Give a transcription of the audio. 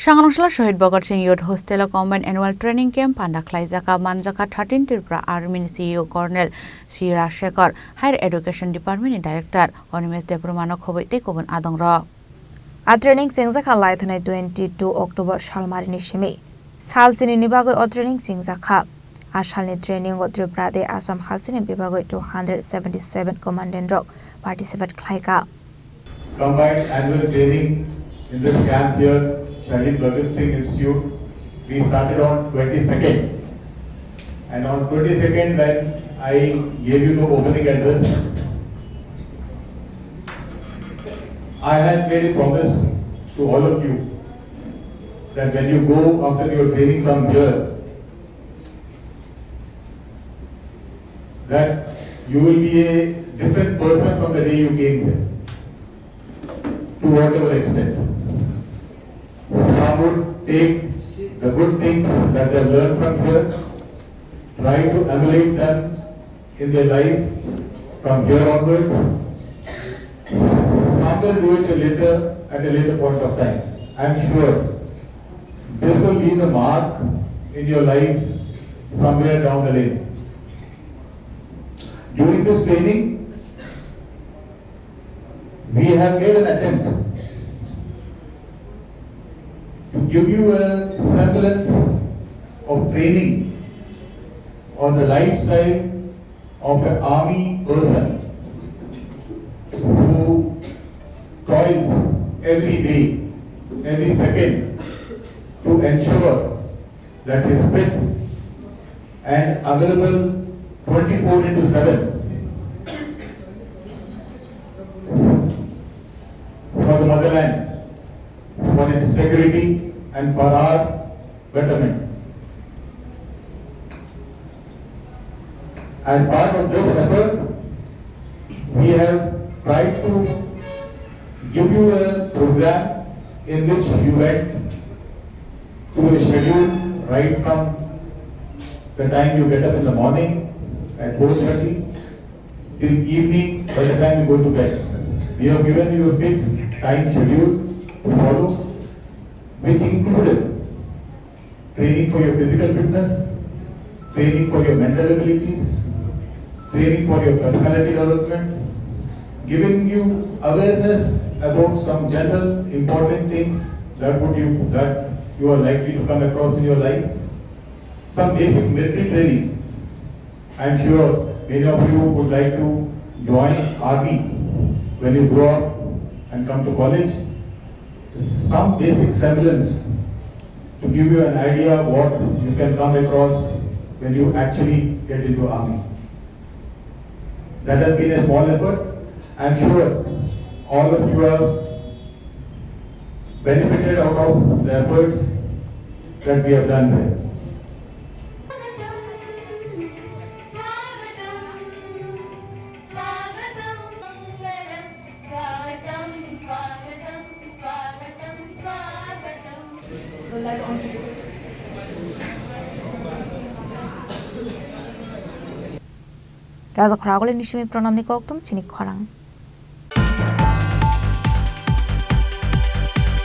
Sangrongsalo Shaheed Bhagat Singh Youth Hostel Combined Annual Training Camp Panda Khlaijakha Manjakha 13 Tripura Army CEO Colonel C. Rajsekhar Higher Education Department Director Animesh Debbarmano khobwi kubun Adongrok. A training Sangrongsalo Laithane 22 October Shalmarini Shimi. Salsini Nibago o training Sangrongsalo. Ashalni training o Tripura de Assam Hasini Bibago 277 Commandant Rock participate Khlaika. Combined annual training in this camp here, Shaheed Bhagat Singh Institute. We started on 22nd, and on 22nd when I gave you the opening address, I had made a promise to all of you that when you go after your training from here, that you will be a different person from the day you came here, to whatever extent. Some would take the good things that they have learned from here, try to emulate them in their life from here onwards. Some will do it at a later point of time. I am sure this will leave a mark in your life somewhere down the lane. During this training, we have made an attempt to give you a semblance of training on the lifestyle of an army person who toils every day, every second to ensure that he is fit and available 24/7 for the motherland, for its security and for our betterment. As part of this effort, we have tried to give you a program in which you went through a schedule right from the time you get up in the morning at 4:30 till evening by the time you go to bed. We have given you a fixed time schedule to follow, which included training for your physical fitness, training for your mental abilities, training for your personality development, giving you awareness about some general important things that you are likely to come across in your life, some basic military training. I am sure many of you would like to join army when you grow up and come to college. Some basic semblance to give you an idea of what you can come across when you actually get into army. That has been a small effort. I am sure all of you have benefited out of the efforts that we have done there. Rajsekhar Nishimi pronam ni koktum Chini Khorang.